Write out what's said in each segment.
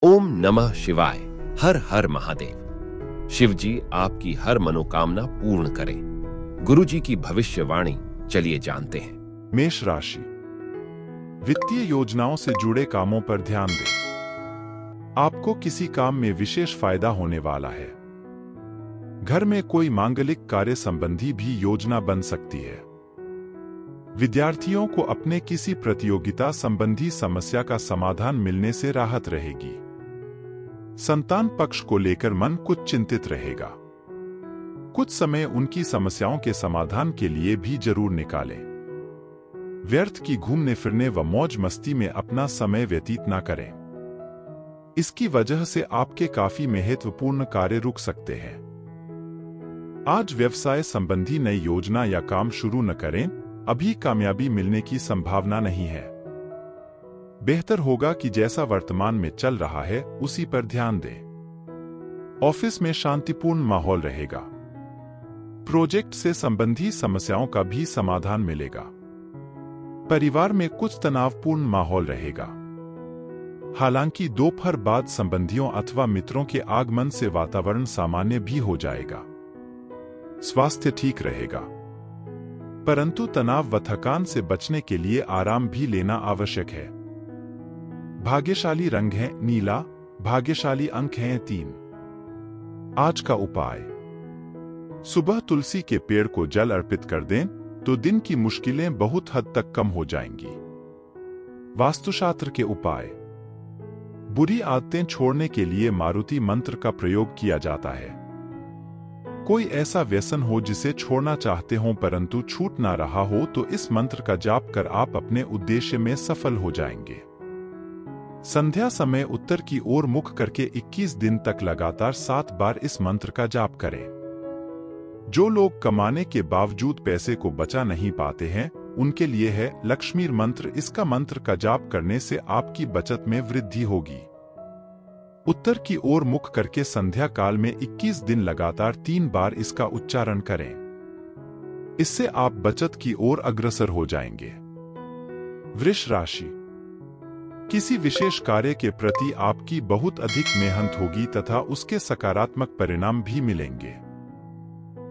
ओम नमः शिवाय। हर हर महादेव। शिव जी आपकी हर मनोकामना पूर्ण करें। गुरु जी की भविष्यवाणी चलिए जानते हैं। मेष राशि। वित्तीय योजनाओं से जुड़े कामों पर ध्यान दें। आपको किसी काम में विशेष फायदा होने वाला है। घर में कोई मांगलिक कार्य संबंधी भी योजना बन सकती है। विद्यार्थियों को अपने किसी प्रतियोगिता संबंधी समस्या का समाधान मिलने से राहत रहेगी। संतान पक्ष को लेकर मन कुछ चिंतित रहेगा। कुछ समय उनकी समस्याओं के समाधान के लिए भी जरूर निकालें। व्यर्थ की घूमने फिरने व मौज मस्ती में अपना समय व्यतीत न करें। इसकी वजह से आपके काफी महत्वपूर्ण कार्य रुक सकते हैं। आज व्यवसाय संबंधी नई योजना या काम शुरू न करें, अभी कामयाबी मिलने की संभावना नहीं है। बेहतर होगा कि जैसा वर्तमान में चल रहा है उसी पर ध्यान दें। ऑफिस में शांतिपूर्ण माहौल रहेगा। प्रोजेक्ट से संबंधी समस्याओं का भी समाधान मिलेगा। परिवार में कुछ तनावपूर्ण माहौल रहेगा। हालांकि दोपहर बाद संबंधियों अथवा मित्रों के आगमन से वातावरण सामान्य भी हो जाएगा। स्वास्थ्य ठीक रहेगा, परंतु तनाव व थकान से बचने के लिए आराम भी लेना आवश्यक है। भाग्यशाली रंग है नीला। भाग्यशाली अंक हैं 3। आज का उपाय। सुबह तुलसी के पेड़ को जल अर्पित कर दें तो दिन की मुश्किलें बहुत हद तक कम हो जाएंगी। वास्तुशास्त्र के उपाय। बुरी आदतें छोड़ने के लिए मारुति मंत्र का प्रयोग किया जाता है। कोई ऐसा व्यसन हो जिसे छोड़ना चाहते हो परंतु छूट ना रहा हो तो इस मंत्र का जाप कर आप अपने उद्देश्य में सफल हो जाएंगे। संध्या समय उत्तर की ओर मुख करके 21 दिन तक लगातार 7 बार इस मंत्र का जाप करें। जो लोग कमाने के बावजूद पैसे को बचा नहीं पाते हैं उनके लिए है लक्ष्मी मंत्र। इसका मंत्र का जाप करने से आपकी बचत में वृद्धि होगी। उत्तर की ओर मुख करके संध्या काल में 21 दिन लगातार 3 बार इसका उच्चारण करें। इससे आप बचत की ओर अग्रसर हो जाएंगे। वृष राशि। किसी विशेष कार्य के प्रति आपकी बहुत अधिक मेहनत होगी तथा उसके सकारात्मक परिणाम भी मिलेंगे।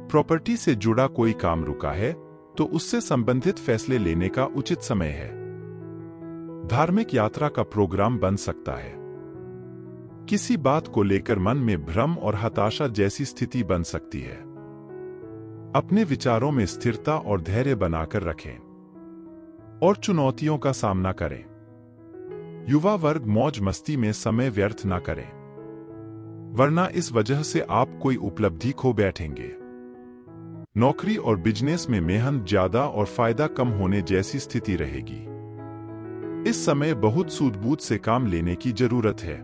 प्रॉपर्टी से जुड़ा कोई काम रुका है तो उससे संबंधित फैसले लेने का उचित समय है। धार्मिक यात्रा का प्रोग्राम बन सकता है। किसी बात को लेकर मन में भ्रम और हताशा जैसी स्थिति बन सकती है। अपने विचारों में स्थिरता और धैर्य बनाकर रखें और चुनौतियों का सामना करें। युवा वर्ग मौज मस्ती में समय व्यर्थ न करें, वरना इस वजह से आप कोई उपलब्धि खो बैठेंगे। नौकरी और बिजनेस में मेहनत ज्यादा और फायदा कम होने जैसी स्थिति रहेगी। इस समय बहुत सूझबूझ से काम लेने की जरूरत है।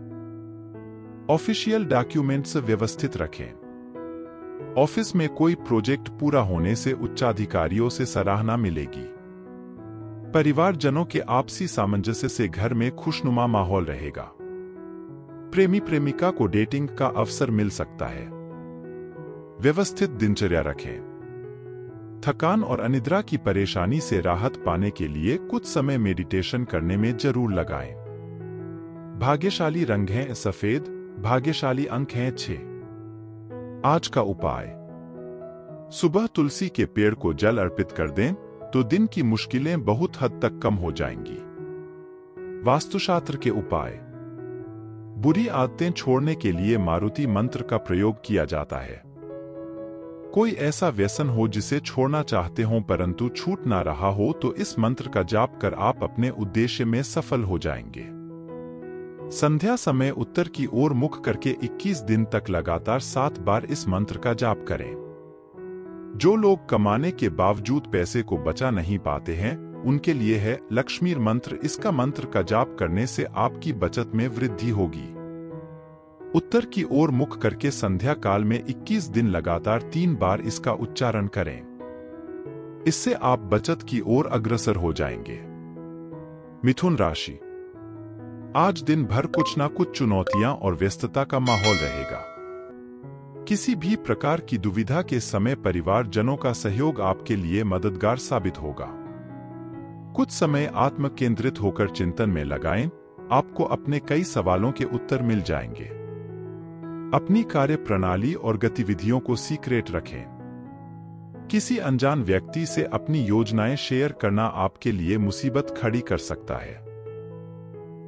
ऑफिशियल डॉक्यूमेंट्स व्यवस्थित रखें। ऑफिस में कोई प्रोजेक्ट पूरा होने से उच्चाधिकारियों से सराहना मिलेगी। परिवारजनों के आपसी सामंजस्य से घर में खुशनुमा माहौल रहेगा। प्रेमी प्रेमिका को डेटिंग का अवसर मिल सकता है। व्यवस्थित दिनचर्या रखें। थकान और अनिद्रा की परेशानी से राहत पाने के लिए कुछ समय मेडिटेशन करने में जरूर लगाएं। भाग्यशाली रंग है सफेद। भाग्यशाली अंक हैं 6। आज का उपाय। सुबह तुलसी के पेड़ को जल अर्पित कर दें तो दिन की मुश्किलें बहुत हद तक कम हो जाएंगी। वास्तुशास्त्र के उपाय। बुरी आदतें छोड़ने के लिए मारुति मंत्र का प्रयोग किया जाता है। कोई ऐसा व्यसन हो जिसे छोड़ना चाहते हो परंतु छूट ना रहा हो तो इस मंत्र का जाप कर आप अपने उद्देश्य में सफल हो जाएंगे। संध्या समय उत्तर की ओर मुख करके 21 दिन तक लगातार 7 बार इस मंत्र का जाप करें। जो लोग कमाने के बावजूद पैसे को बचा नहीं पाते हैं उनके लिए है लक्ष्मी मंत्र। इसका मंत्र का जाप करने से आपकी बचत में वृद्धि होगी। उत्तर की ओर मुख करके संध्या काल में 21 दिन लगातार 3 बार इसका उच्चारण करें। इससे आप बचत की ओर अग्रसर हो जाएंगे। मिथुन राशि। आज दिन भर कुछ ना कुछ चुनौतियां और व्यस्तता का माहौल रहेगा। किसी भी प्रकार की दुविधा के समय परिवारजनों का सहयोग आपके लिए मददगार साबित होगा। कुछ समय आत्म केंद्रित होकर चिंतन में लगाएं। आपको अपने कई सवालों के उत्तर मिल जाएंगे। अपनी कार्य प्रणाली और गतिविधियों को सीक्रेट रखें। किसी अनजान व्यक्ति से अपनी योजनाएं शेयर करना आपके लिए मुसीबत खड़ी कर सकता है।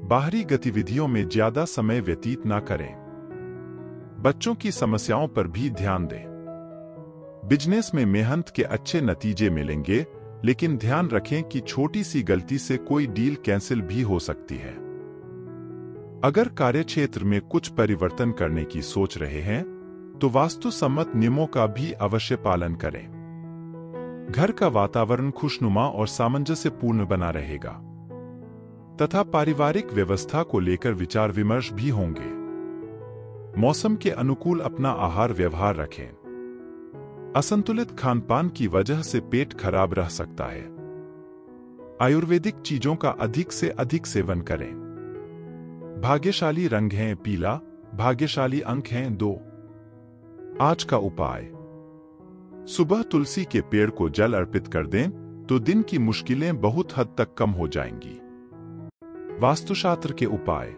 बाहरी गतिविधियों में ज्यादा समय व्यतीत ना करें। बच्चों की समस्याओं पर भी ध्यान दें। बिजनेस में मेहनत के अच्छे नतीजे मिलेंगे, लेकिन ध्यान रखें कि छोटी सी गलती से कोई डील कैंसिल भी हो सकती है। अगर कार्यक्षेत्र में कुछ परिवर्तन करने की सोच रहे हैं, तो वास्तु सम्मत नियमों का भी अवश्य पालन करें। घर का वातावरण खुशनुमा और सामंजस्यपूर्ण बना रहेगा, तथा पारिवारिक व्यवस्था को लेकर विचार विमर्श भी होंगे। मौसम के अनुकूल अपना आहार व्यवहार रखें। असंतुलित खानपान की वजह से पेट खराब रह सकता है। आयुर्वेदिक चीजों का अधिक से अधिक सेवन करें। भाग्यशाली रंग है पीला, भाग्यशाली अंक हैं 2। आज का उपाय, सुबह तुलसी के पेड़ को जल अर्पित कर दें तो दिन की मुश्किलें बहुत हद तक कम हो जाएंगी। वास्तुशास्त्र के उपाय,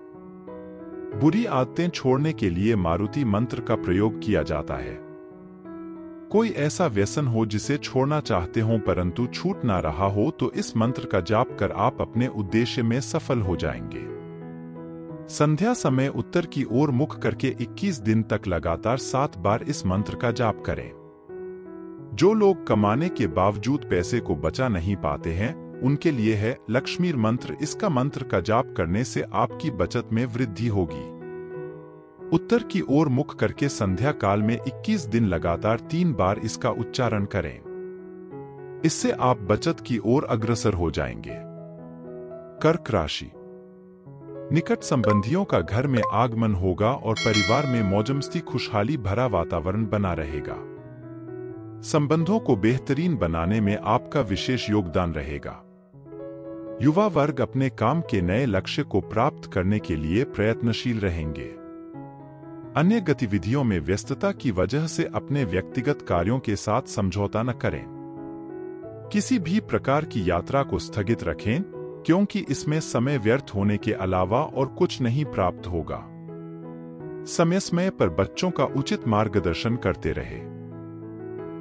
बुरी आदतें छोड़ने के लिए मारुति मंत्र का प्रयोग किया जाता है। कोई ऐसा व्यसन हो जिसे छोड़ना चाहते हो परंतु छूट ना रहा हो, तो इस मंत्र का जाप कर आप अपने उद्देश्य में सफल हो जाएंगे। संध्या समय उत्तर की ओर मुख करके 21 दिन तक लगातार 7 बार इस मंत्र का जाप करें। जो लोग कमाने के बावजूद पैसे को बचा नहीं पाते हैं, उनके लिए है लक्ष्मी मंत्र। इसका मंत्र का जाप करने से आपकी बचत में वृद्धि होगी। उत्तर की ओर मुख करके संध्या काल में 21 दिन लगातार 3 बार इसका उच्चारण करें। इससे आप बचत की ओर अग्रसर हो जाएंगे। कर्क राशि, निकट संबंधियों का घर में आगमन होगा और परिवार में मौजमस्ती खुशहाली भरा वातावरण बना रहेगा। संबंधों को बेहतरीन बनाने में आपका विशेष योगदान रहेगा। युवा वर्ग अपने काम के नए लक्ष्य को प्राप्त करने के लिए प्रयत्नशील रहेंगे। अन्य गतिविधियों में व्यस्तता की वजह से अपने व्यक्तिगत कार्यों के साथ समझौता न करें। किसी भी प्रकार की यात्रा को स्थगित रखें, क्योंकि इसमें समय व्यर्थ होने के अलावा और कुछ नहीं प्राप्त होगा। समय समय पर बच्चों का उचित मार्गदर्शन करते रहे।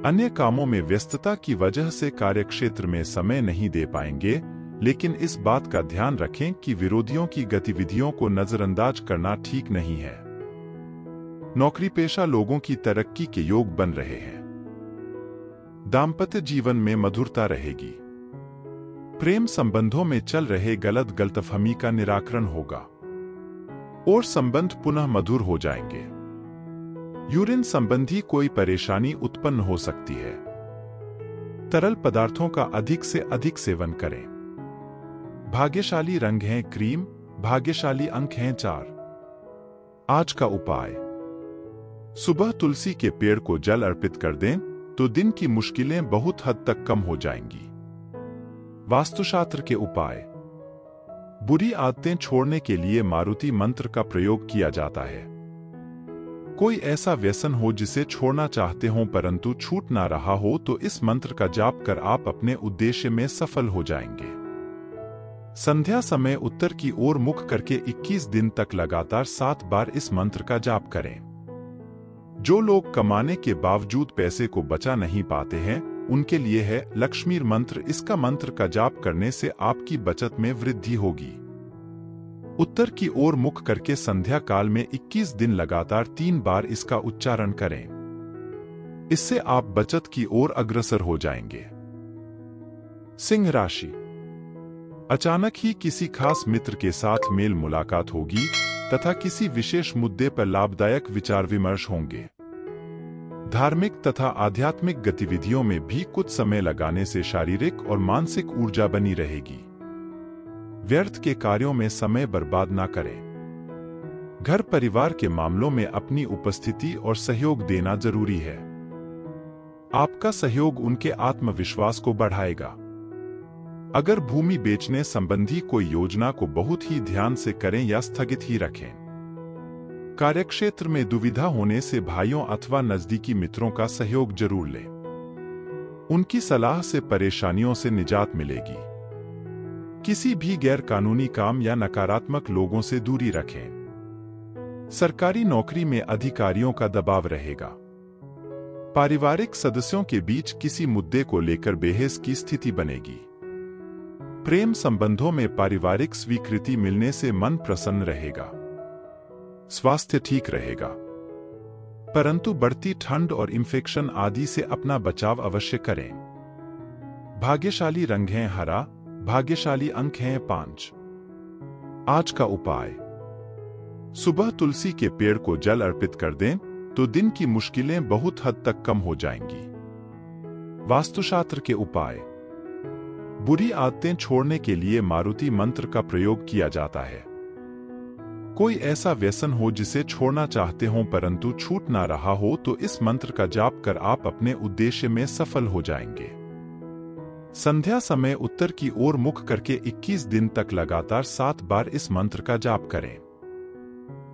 अन्य कामों में व्यस्तता की वजह से कार्यक्षेत्र में समय नहीं दे पाएंगे, लेकिन इस बात का ध्यान रखें कि विरोधियों की गतिविधियों को नजरअंदाज करना ठीक नहीं है। नौकरी पेशा लोगों की तरक्की के योग बन रहे हैं। दाम्पत्य जीवन में मधुरता रहेगी। प्रेम संबंधों में चल रहे गलतफहमी का निराकरण होगा और संबंध पुनः मधुर हो जाएंगे। यूरिन संबंधी कोई परेशानी उत्पन्न हो सकती है। तरल पदार्थों का अधिक से अधिक सेवन करें। भाग्यशाली रंग है क्रीम, भाग्यशाली अंक हैं 4। आज का उपाय, सुबह तुलसी के पेड़ को जल अर्पित कर दें तो दिन की मुश्किलें बहुत हद तक कम हो जाएंगी। वास्तुशास्त्र के उपाय, बुरी आदतें छोड़ने के लिए मारुति मंत्र का प्रयोग किया जाता है। कोई ऐसा व्यसन हो जिसे छोड़ना चाहते हो परंतु छूट ना रहा हो, तो इस मंत्र का जाप कर आप अपने उद्देश्य में सफल हो जाएंगे। संध्या समय उत्तर की ओर मुख करके 21 दिन तक लगातार 7 बार इस मंत्र का जाप करें। जो लोग कमाने के बावजूद पैसे को बचा नहीं पाते हैं, उनके लिए है लक्ष्मी मंत्र। इसका मंत्र का जाप करने से आपकी बचत में वृद्धि होगी। उत्तर की ओर मुख करके संध्या काल में 21 दिन लगातार 3 बार इसका उच्चारण करें। इससे आप बचत की ओर अग्रसर हो जाएंगे। सिंह राशि, अचानक ही किसी खास मित्र के साथ मेल मुलाकात होगी तथा किसी विशेष मुद्दे पर लाभदायक विचार विमर्श होंगे। धार्मिक तथा आध्यात्मिक गतिविधियों में भी कुछ समय लगाने से शारीरिक और मानसिक ऊर्जा बनी रहेगी। व्यर्थ के कार्यों में समय बर्बाद ना करें। घर परिवार के मामलों में अपनी उपस्थिति और सहयोग देना जरूरी है। आपका सहयोग उनके आत्मविश्वास को बढ़ाएगा। अगर भूमि बेचने संबंधी कोई योजना को बहुत ही ध्यान से करें या स्थगित ही रखें। कार्यक्षेत्र में दुविधा होने से भाइयों अथवा नजदीकी मित्रों का सहयोग जरूर लें। उनकी सलाह से परेशानियों से निजात मिलेगी। किसी भी गैर कानूनी काम या नकारात्मक लोगों से दूरी रखें। सरकारी नौकरी में अधिकारियों का दबाव रहेगा। पारिवारिक सदस्यों के बीच किसी मुद्दे को लेकर बहस की स्थिति बनेगी। प्रेम संबंधों में पारिवारिक स्वीकृति मिलने से मन प्रसन्न रहेगा। स्वास्थ्य ठीक रहेगा, परंतु बढ़ती ठंड और इंफेक्शन आदि से अपना बचाव अवश्य करें। भाग्यशाली रंग है हरा, भाग्यशाली अंक हैं 5। आज का उपाय, सुबह तुलसी के पेड़ को जल अर्पित कर दें तो दिन की मुश्किलें बहुत हद तक कम हो जाएंगी। वास्तुशास्त्र के उपाय, बुरी आदतें छोड़ने के लिए मारुति मंत्र का प्रयोग किया जाता है। कोई ऐसा व्यसन हो जिसे छोड़ना चाहते हो परंतु छूट ना रहा हो तो इस मंत्र का जाप कर आप अपने उद्देश्य में सफल हो जाएंगे। संध्या समय उत्तर की ओर मुख करके 21 दिन तक लगातार 7 बार इस मंत्र का जाप करें।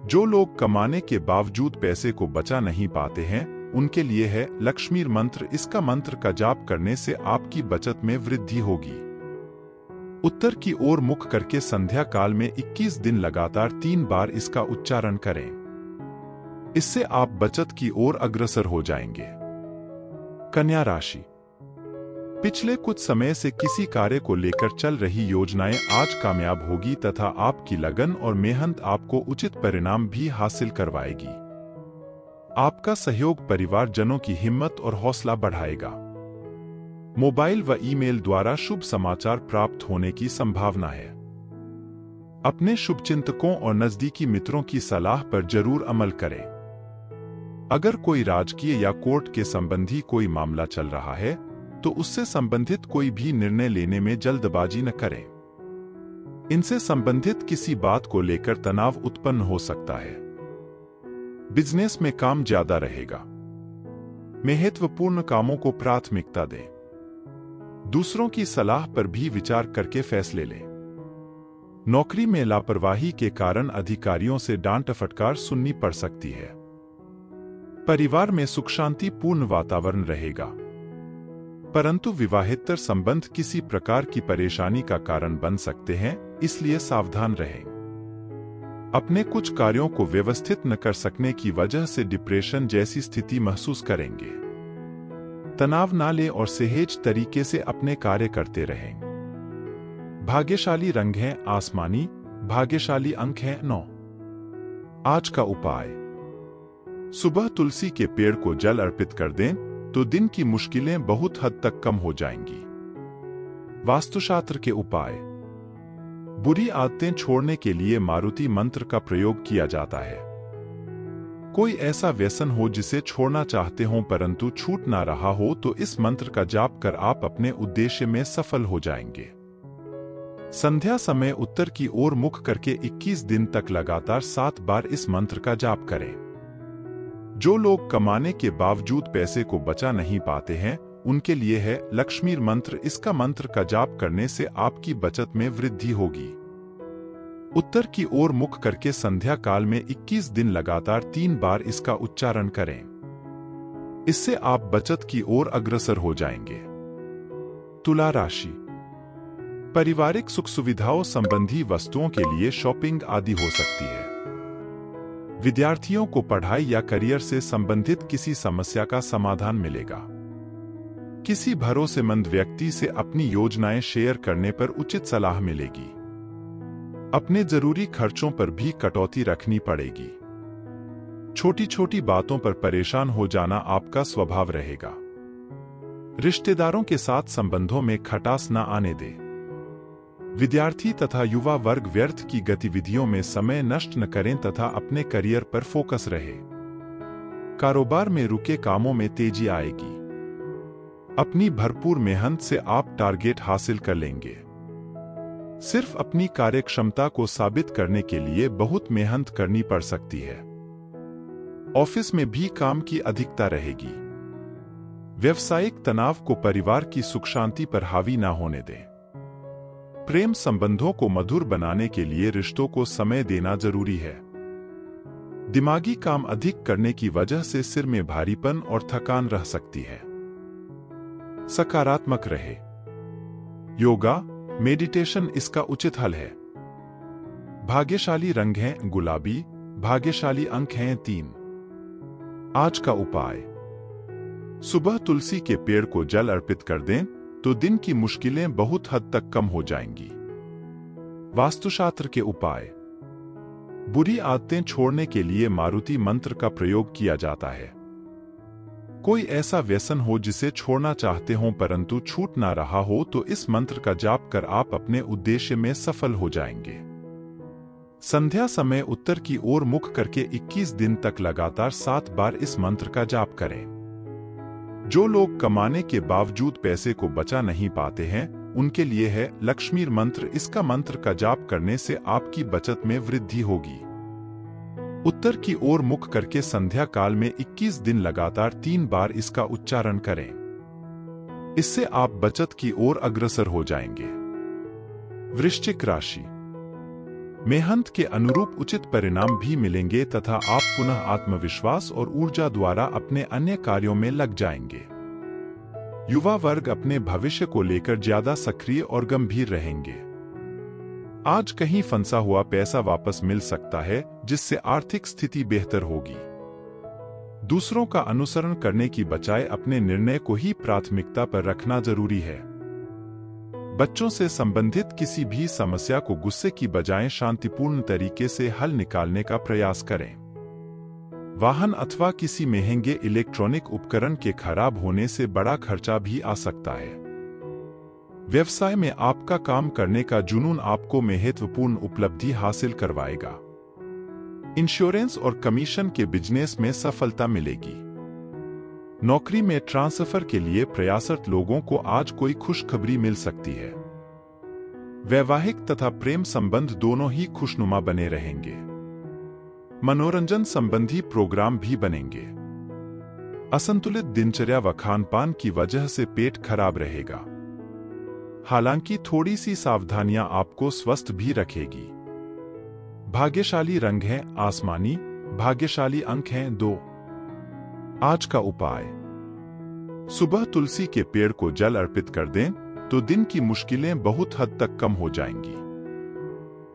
जो लोग कमाने के बावजूद पैसे को बचा नहीं पाते हैं उनके लिए है लक्ष्मी मंत्र। इसका मंत्र का जाप करने से आपकी बचत में वृद्धि होगी। उत्तर की ओर मुख करके संध्या काल में 21 दिन लगातार 3 बार इसका उच्चारण करें। इससे आप बचत की ओर अग्रसर हो जाएंगे। कन्या राशि, पिछले कुछ समय से किसी कार्य को लेकर चल रही योजनाएं आज कामयाब होगी तथा आपकी लगन और मेहनत आपको उचित परिणाम भी हासिल करवाएगी। आपका सहयोग परिवारजनों की हिम्मत और हौसला बढ़ाएगा। मोबाइल व ईमेल द्वारा शुभ समाचार प्राप्त होने की संभावना है। अपने शुभचिंतकों और नजदीकी मित्रों की सलाह पर जरूर अमल करें। अगर कोई राजकीय या कोर्ट के संबंधी कोई मामला चल रहा है तो उससे संबंधित कोई भी निर्णय लेने में जल्दबाजी न करें। इनसे संबंधित किसी बात को लेकर तनाव उत्पन्न हो सकता है। बिजनेस में काम ज्यादा रहेगा। महत्वपूर्ण कामों को प्राथमिकता दें। दूसरों की सलाह पर भी विचार करके फैसले लें। नौकरी में लापरवाही के कारण अधिकारियों से डांट फटकार सुननी पड़ सकती है। परिवार में सुख शांतिपूर्ण वातावरण रहेगा, परंतु विवाहेतर संबंध किसी प्रकार की परेशानी का कारण बन सकते हैं, इसलिए सावधान रहें। अपने कुछ कार्यों को व्यवस्थित न कर सकने की वजह से डिप्रेशन जैसी स्थिति महसूस करेंगे। तनाव ना लें और सहज तरीके से अपने कार्य करते रहें। भाग्यशाली रंग है आसमानी, भाग्यशाली अंक है 9। आज का उपाय, सुबह तुलसी के पेड़ को जल अर्पित कर दें तो दिन की मुश्किलें बहुत हद तक कम हो जाएंगी। वास्तुशास्त्र के उपाय, बुरी आदतें छोड़ने के लिए मारुति मंत्र का प्रयोग किया जाता है। कोई ऐसा व्यसन हो जिसे छोड़ना चाहते हो परंतु छूट ना रहा हो तो इस मंत्र का जाप कर आप अपने उद्देश्य में सफल हो जाएंगे। संध्या समय उत्तर की ओर मुख करके 21 दिन तक लगातार 7 बार इस मंत्र का जाप करें। जो लोग कमाने के बावजूद पैसे को बचा नहीं पाते हैं उनके लिए है लक्ष्मी मंत्र। इसका मंत्र का जाप करने से आपकी बचत में वृद्धि होगी। उत्तर की ओर मुख करके संध्या काल में 21 दिन लगातार 3 बार इसका उच्चारण करें। इससे आप बचत की ओर अग्रसर हो जाएंगे। तुला राशि, पारिवारिक सुख सुविधाओं संबंधी वस्तुओं के लिए शॉपिंग आदि हो सकती है। विद्यार्थियों को पढ़ाई या करियर से संबंधित किसी समस्या का समाधान मिलेगा। किसी भरोसेमंद व्यक्ति से अपनी योजनाएं शेयर करने पर उचित सलाह मिलेगी। अपने जरूरी खर्चों पर भी कटौती रखनी पड़ेगी। छोटी छोटी बातों पर परेशान हो जाना आपका स्वभाव रहेगा। रिश्तेदारों के साथ संबंधों में खटास न आने दें। विद्यार्थी तथा युवा वर्ग व्यर्थ की गतिविधियों में समय नष्ट न करें तथा अपने करियर पर फोकस रहे। कारोबार में रुके कामों में तेजी आएगी। अपनी भरपूर मेहनत से आप टारगेट हासिल कर लेंगे। सिर्फ अपनी कार्यक्षमता को साबित करने के लिए बहुत मेहनत करनी पड़ सकती है। ऑफिस में भी काम की अधिकता रहेगी। व्यवसायिक तनाव को परिवार की सुख शांति पर हावी न होने दें। प्रेम संबंधों को मधुर बनाने के लिए रिश्तों को समय देना जरूरी है। दिमागी काम अधिक करने की वजह से सिर में भारीपन और थकान रह सकती है। सकारात्मक रहे। योगा, मेडिटेशन इसका उचित हल है। भाग्यशाली रंग है गुलाबी, भाग्यशाली अंक हैं 3। आज का उपाय, सुबह तुलसी के पेड़ को जल अर्पित कर दें तो दिन की मुश्किलें बहुत हद तक कम हो जाएंगी। वास्तुशास्त्र के उपाय, बुरी आदतें छोड़ने के लिए मारुति मंत्र का प्रयोग किया जाता है। कोई ऐसा व्यसन हो जिसे छोड़ना चाहते हो परंतु छूट ना रहा हो तो इस मंत्र का जाप कर आप अपने उद्देश्य में सफल हो जाएंगे। संध्या समय उत्तर की ओर मुख करके 21 दिन तक लगातार 7 बार इस मंत्र का जाप करें। जो लोग कमाने के बावजूद पैसे को बचा नहीं पाते हैं उनके लिए है लक्ष्मी मंत्र। इसका मंत्र का जाप करने से आपकी बचत में वृद्धि होगी। उत्तर की ओर मुख करके संध्या काल में 21 दिन लगातार 3 बार इसका उच्चारण करें। इससे आप बचत की ओर अग्रसर हो जाएंगे। वृश्चिक राशि, मेहनत के अनुरूप उचित परिणाम भी मिलेंगे तथा आप पुनः आत्मविश्वास और ऊर्जा द्वारा अपने अन्य कार्यों में लग जाएंगे। युवा वर्ग अपने भविष्य को लेकर ज्यादा सक्रिय और गंभीर रहेंगे। आज कहीं फंसा हुआ पैसा वापस मिल सकता है जिससे आर्थिक स्थिति बेहतर होगी। दूसरों का अनुसरण करने की बजाय अपने निर्णय को ही प्राथमिकता पर रखना जरूरी है। बच्चों से संबंधित किसी भी समस्या को गुस्से की बजाय शांतिपूर्ण तरीके से हल निकालने का प्रयास करें। वाहन अथवा किसी महंगे इलेक्ट्रॉनिक उपकरण के खराब होने से बड़ा खर्चा भी आ सकता है। व्यवसाय में आपका काम करने का जुनून आपको महत्वपूर्ण उपलब्धि हासिल करवाएगा। इंश्योरेंस और कमीशन के बिजनेस में सफलता मिलेगी। नौकरी में ट्रांसफर के लिए प्रयासरत लोगों को आज कोई खुशखबरी मिल सकती है। वैवाहिक तथा प्रेम संबंध दोनों ही खुशनुमा बने रहेंगे। मनोरंजन संबंधी प्रोग्राम भी बनेंगे। असंतुलित दिनचर्या व खानपान की वजह से पेट खराब रहेगा। हालांकि थोड़ी सी सावधानियां आपको स्वस्थ भी रखेगी। भाग्यशाली रंग है आसमानी, भाग्यशाली अंक हैं 2। आज का उपाय, सुबह तुलसी के पेड़ को जल अर्पित कर दें तो दिन की मुश्किलें बहुत हद तक कम हो जाएंगी।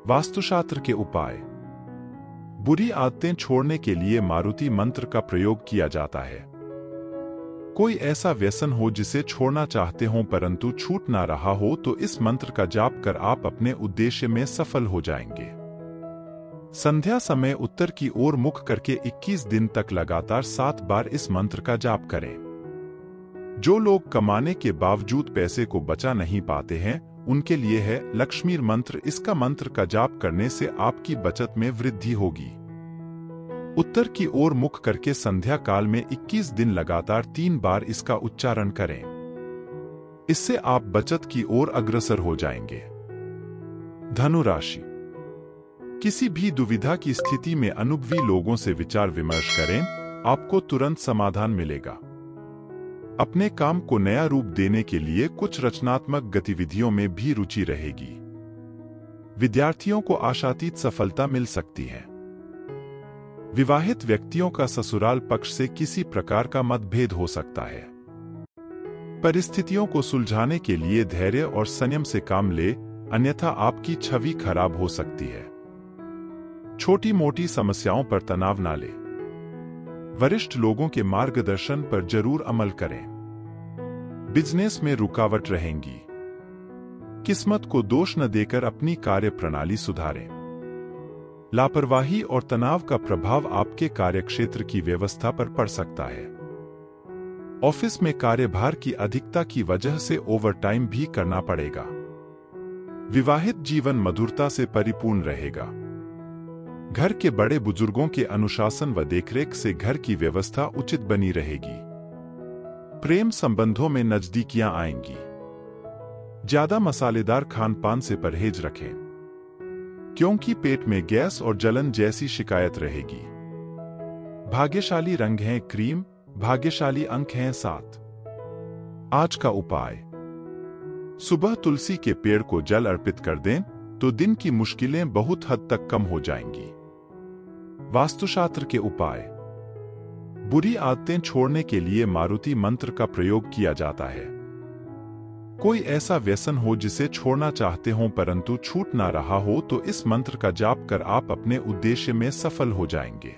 वास्तुशास्त्र के उपाय, बुरी आदतें छोड़ने के लिए मारुति मंत्र का प्रयोग किया जाता है। कोई ऐसा व्यसन हो जिसे छोड़ना चाहते हो परंतु छूट ना रहा हो तो इस मंत्र का जाप कर आप अपने उद्देश्य में सफल हो जाएंगे। संध्या समय उत्तर की ओर मुख करके 21 दिन तक लगातार 7 बार इस मंत्र का जाप करें। जो लोग कमाने के बावजूद पैसे को बचा नहीं पाते हैं उनके लिए है लक्ष्मी मंत्र। इसका मंत्र का जाप करने से आपकी बचत में वृद्धि होगी। उत्तर की ओर मुख करके संध्या काल में 21 दिन लगातार 3 बार इसका उच्चारण करें। इससे आप बचत की ओर अग्रसर हो जाएंगे। धनु राशि, किसी भी दुविधा की स्थिति में अनुभवी लोगों से विचार विमर्श करें, आपको तुरंत समाधान मिलेगा। अपने काम को नया रूप देने के लिए कुछ रचनात्मक गतिविधियों में भी रुचि रहेगी। विद्यार्थियों को आशातीत सफलता मिल सकती है। विवाहित व्यक्तियों का ससुराल पक्ष से किसी प्रकार का मतभेद हो सकता है। परिस्थितियों को सुलझाने के लिए धैर्य और संयम से काम ले, अन्यथा आपकी छवि खराब हो सकती है। छोटी मोटी समस्याओं पर तनाव ना ले। वरिष्ठ लोगों के मार्गदर्शन पर जरूर अमल करें। बिजनेस में रुकावट रहेंगी। किस्मत को दोष न देकर अपनी कार्य प्रणाली सुधारें। लापरवाही और तनाव का प्रभाव आपके कार्यक्षेत्र की व्यवस्था पर पड़ सकता है। ऑफिस में कार्यभार की अधिकता की वजह से ओवरटाइम भी करना पड़ेगा। विवाहित जीवन मधुरता से परिपूर्ण रहेगा। घर के बड़े बुजुर्गों के अनुशासन व देखरेख से घर की व्यवस्था उचित बनी रहेगी। प्रेम संबंधों में नजदीकियां आएंगी। ज्यादा मसालेदार खानपान से परहेज रखें, क्योंकि पेट में गैस और जलन जैसी शिकायत रहेगी। भाग्यशाली रंग है क्रीम, भाग्यशाली अंक हैं 7। आज का उपाय, सुबह तुलसी के पेड़ को जल अर्पित कर दें तो दिन की मुश्किलें बहुत हद तक कम हो जाएंगी। वास्तुशास्त्र के उपाय, बुरी आदतें छोड़ने के लिए मारुति मंत्र का प्रयोग किया जाता है। कोई ऐसा व्यसन हो जिसे छोड़ना चाहते हो परंतु छूट ना रहा हो तो इस मंत्र का जाप कर आप अपने उद्देश्य में सफल हो जाएंगे।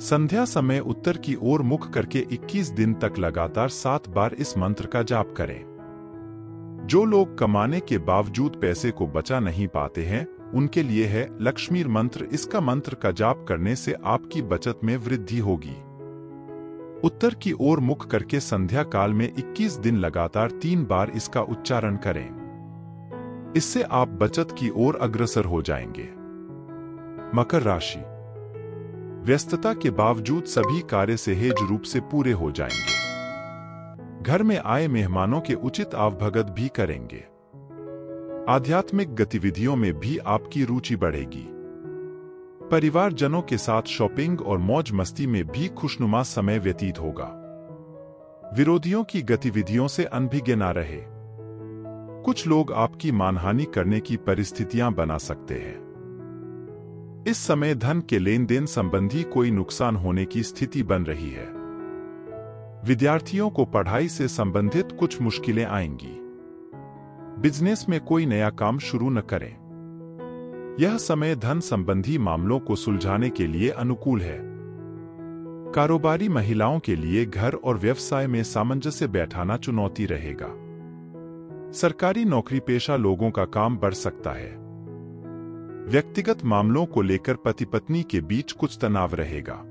संध्या समय उत्तर की ओर मुख करके 21 दिन तक लगातार 7 बार इस मंत्र का जाप करें। जो लोग कमाने के बावजूद पैसे को बचा नहीं पाते हैं, उनके लिए है लक्ष्मी मंत्र। इसका मंत्र का जाप करने से आपकी बचत में वृद्धि होगी। उत्तर की ओर मुख करके संध्या काल में 21 दिन लगातार 3 बार इसका उच्चारण करें। इससे आप बचत की ओर अग्रसर हो जाएंगे। मकर राशि, व्यस्तता के बावजूद सभी कार्य सहज रूप से पूरे हो जाएंगे। घर में आए मेहमानों के उचित आवभगत भी करेंगे। आध्यात्मिक गतिविधियों में भी आपकी रुचि बढ़ेगी। परिवारजनों के साथ शॉपिंग और मौज मस्ती में भी खुशनुमा समय व्यतीत होगा। विरोधियों की गतिविधियों से अनभिज्ञ ना रहे। कुछ लोग आपकी मानहानि करने की परिस्थितियां बना सकते हैं। इस समय धन के लेन देन संबंधी कोई नुकसान होने की स्थिति बन रही है। विद्यार्थियों को पढ़ाई से संबंधित कुछ मुश्किलें आएंगी। बिजनेस में कोई नया काम शुरू न करें। यह समय धन संबंधी मामलों को सुलझाने के लिए अनुकूल है। कारोबारी महिलाओं के लिए घर और व्यवसाय में सामंजस्य बैठाना चुनौती रहेगा। सरकारी नौकरी पेशा लोगों का काम बढ़ सकता है। व्यक्तिगत मामलों को लेकर पति पत्नी के बीच कुछ तनाव रहेगा,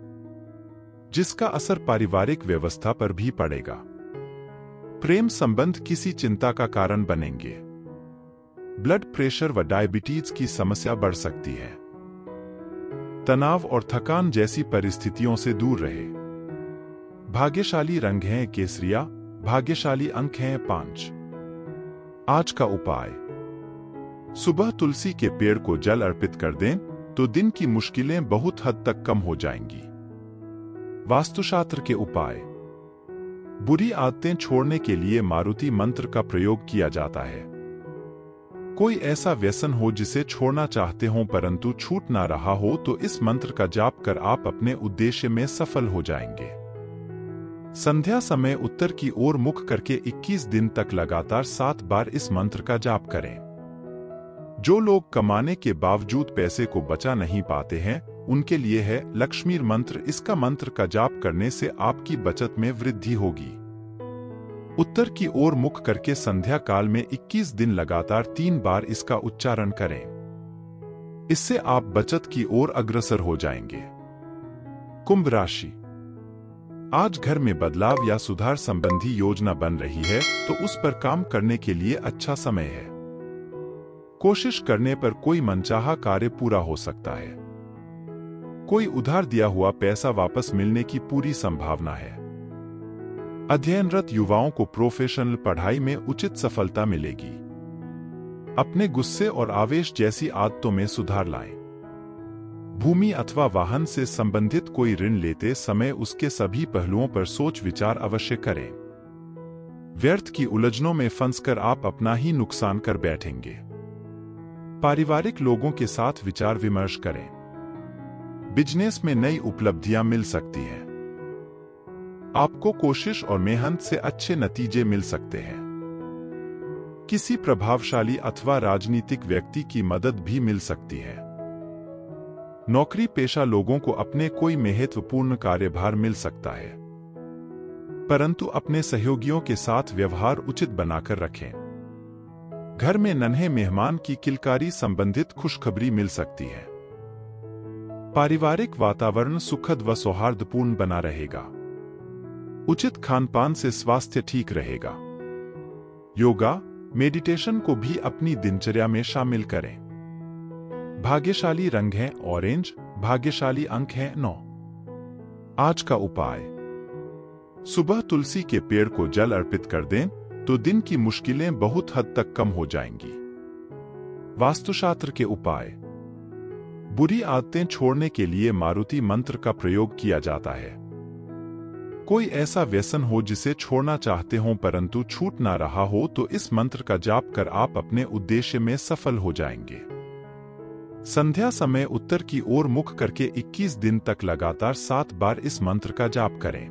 जिसका असर पारिवारिक व्यवस्था पर भी पड़ेगा। प्रेम संबंध किसी चिंता का कारण बनेंगे। ब्लड प्रेशर व डायबिटीज की समस्या बढ़ सकती है। तनाव और थकान जैसी परिस्थितियों से दूर रहे। भाग्यशाली रंग हैं केसरिया, भाग्यशाली अंक हैं 5। आज का उपाय, सुबह तुलसी के पेड़ को जल अर्पित कर दें तो दिन की मुश्किलें बहुत हद तक कम हो जाएंगी। वास्तुशास्त्र के उपाय, बुरी आदतें छोड़ने के लिए मारुति मंत्र का प्रयोग किया जाता है। कोई ऐसा व्यसन हो जिसे छोड़ना चाहते हो परंतु छूट ना रहा हो तो इस मंत्र का जाप कर आप अपने उद्देश्य में सफल हो जाएंगे। संध्या समय उत्तर की ओर मुख करके 21 दिन तक लगातार 7 बार इस मंत्र का जाप करें। जो लोग कमाने के बावजूद पैसे को बचा नहीं पाते हैं, उनके लिए है लक्ष्मी मंत्र। इसका मंत्र का जाप करने से आपकी बचत में वृद्धि होगी। उत्तर की ओर मुख करके संध्या काल में 21 दिन लगातार 3 बार इसका उच्चारण करें। इससे आप बचत की ओर अग्रसर हो जाएंगे। कुंभ राशि, आज घर में बदलाव या सुधार संबंधी योजना बन रही है तो उस पर काम करने के लिए अच्छा समय है। कोशिश करने पर कोई मनचाहा कार्य पूरा हो सकता है। कोई उधार दिया हुआ पैसा वापस मिलने की पूरी संभावना है। अध्ययनरत युवाओं को प्रोफेशनल पढ़ाई में उचित सफलता मिलेगी। अपने गुस्से और आवेश जैसी आदतों में सुधार लाएं। भूमि अथवा वाहन से संबंधित कोई ऋण लेते समय उसके सभी पहलुओं पर सोच विचार अवश्य करें। व्यर्थ की उलझनों में फंसकर आप अपना ही नुकसान कर बैठेंगे। पारिवारिक लोगों के साथ विचार विमर्श करें। बिजनेस में नई उपलब्धियां मिल सकती हैं। आपको कोशिश और मेहनत से अच्छे नतीजे मिल सकते हैं। किसी प्रभावशाली अथवा राजनीतिक व्यक्ति की मदद भी मिल सकती है। नौकरी पेशा लोगों को अपने कोई महत्वपूर्ण कार्यभार मिल सकता है, परंतु अपने सहयोगियों के साथ व्यवहार उचित बनाकर रखें। घर में नन्हे मेहमान की किलकारी संबंधित खुशखबरी मिल सकती है। पारिवारिक वातावरण सुखद व सौहार्दपूर्ण बना रहेगा। उचित खानपान से स्वास्थ्य ठीक रहेगा। योगा, मेडिटेशन को भी अपनी दिनचर्या में शामिल करें। भाग्यशाली रंग है ऑरेंज, भाग्यशाली अंक है 9। आज का उपाय, सुबह तुलसी के पेड़ को जल अर्पित कर दें तो दिन की मुश्किलें बहुत हद तक कम हो जाएंगी। वास्तुशास्त्र के उपाय, बुरी आदतें छोड़ने के लिए मारुति मंत्र का प्रयोग किया जाता है। कोई ऐसा व्यसन हो जिसे छोड़ना चाहते हो परंतु छूट ना रहा हो तो इस मंत्र का जाप कर आप अपने उद्देश्य में सफल हो जाएंगे। संध्या समय उत्तर की ओर मुख करके 21 दिन तक लगातार 7 बार इस मंत्र का जाप करें।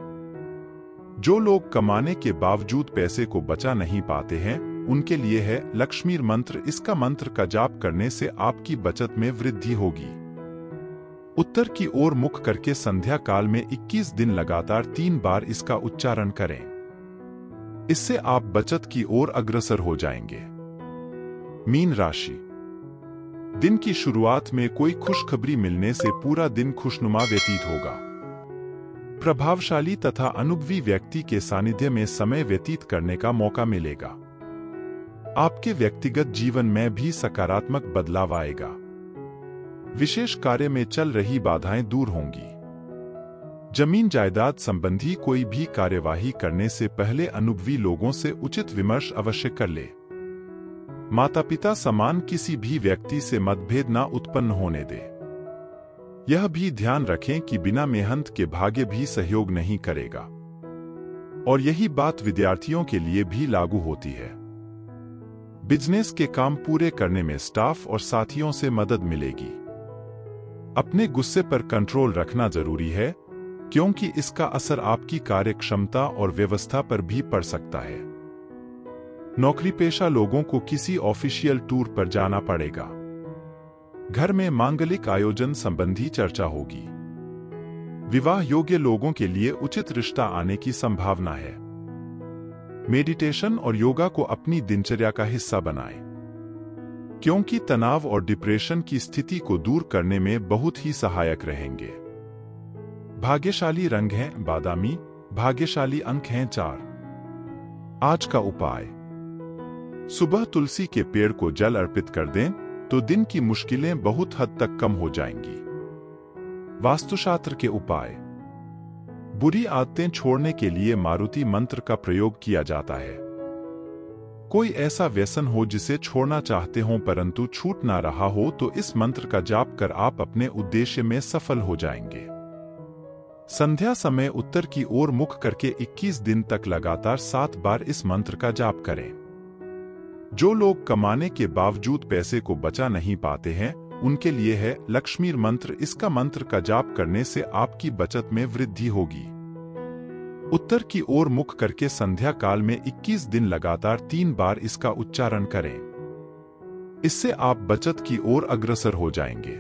जो लोग कमाने के बावजूद पैसे को बचा नहीं पाते हैं, उनके लिए है लक्ष्मी मंत्र। इसका मंत्र का जाप करने से आपकी बचत में वृद्धि होगी। उत्तर की ओर मुख करके संध्या काल में 21 दिन लगातार 3 बार इसका उच्चारण करें। इससे आप बचत की ओर अग्रसर हो जाएंगे। मीन राशि। दिन की शुरुआत में कोई खुशखबरी मिलने से पूरा दिन खुशनुमा व्यतीत होगा। प्रभावशाली तथा अनुभवी व्यक्ति के सानिध्य में समय व्यतीत करने का मौका मिलेगा। आपके व्यक्तिगत जीवन में भी सकारात्मक बदलाव आएगा। विशेष कार्य में चल रही बाधाएं दूर होंगी। जमीन जायदाद संबंधी कोई भी कार्यवाही करने से पहले अनुभवी लोगों से उचित विमर्श अवश्य कर ले। माता पिता समान किसी भी व्यक्ति से मतभेद न उत्पन्न होने दे। यह भी ध्यान रखें कि बिना मेहनत के भाग्य भी सहयोग नहीं करेगा। और यही बात विद्यार्थियों के लिए भी लागू होती है। बिजनेस के काम पूरे करने में स्टाफ और साथियों से मदद मिलेगी। अपने गुस्से पर कंट्रोल रखना जरूरी है, क्योंकि इसका असर आपकी कार्यक्षमता और व्यवस्था पर भी पड़ सकता है। नौकरी पेशा लोगों को किसी ऑफिशियल टूर पर जाना पड़ेगा। घर में मांगलिक आयोजन संबंधी चर्चा होगी। विवाह योग्य लोगों के लिए उचित रिश्ता आने की संभावना है। मेडिटेशन और योगा को अपनी दिनचर्या का हिस्सा बनाएं, क्योंकि तनाव और डिप्रेशन की स्थिति को दूर करने में बहुत ही सहायक रहेंगे। भाग्यशाली रंग है बादामी। भाग्यशाली अंक हैं 4। आज का उपाय। सुबह तुलसी के पेड़ को जल अर्पित कर दें तो दिन की मुश्किलें बहुत हद तक कम हो जाएंगी। वास्तुशास्त्र के उपाय। बुरी आदतें छोड़ने के लिए मारुति मंत्र का प्रयोग किया जाता है। कोई ऐसा व्यसन हो जिसे छोड़ना चाहते हो परंतु छूट ना रहा हो, तो इस मंत्र का जाप कर आप अपने उद्देश्य में सफल हो जाएंगे। संध्या समय उत्तर की ओर मुख करके 21 दिन तक लगातार 7 बार इस मंत्र का जाप करें। जो लोग कमाने के बावजूद पैसे को बचा नहीं पाते हैं, उनके लिए है लक्ष्मी मंत्र। इसका मंत्र का जाप करने से आपकी बचत में वृद्धि होगी। उत्तर की ओर मुख करके संध्या काल में 21 दिन लगातार 3 बार इसका उच्चारण करें। इससे आप बचत की ओर अग्रसर हो जाएंगे।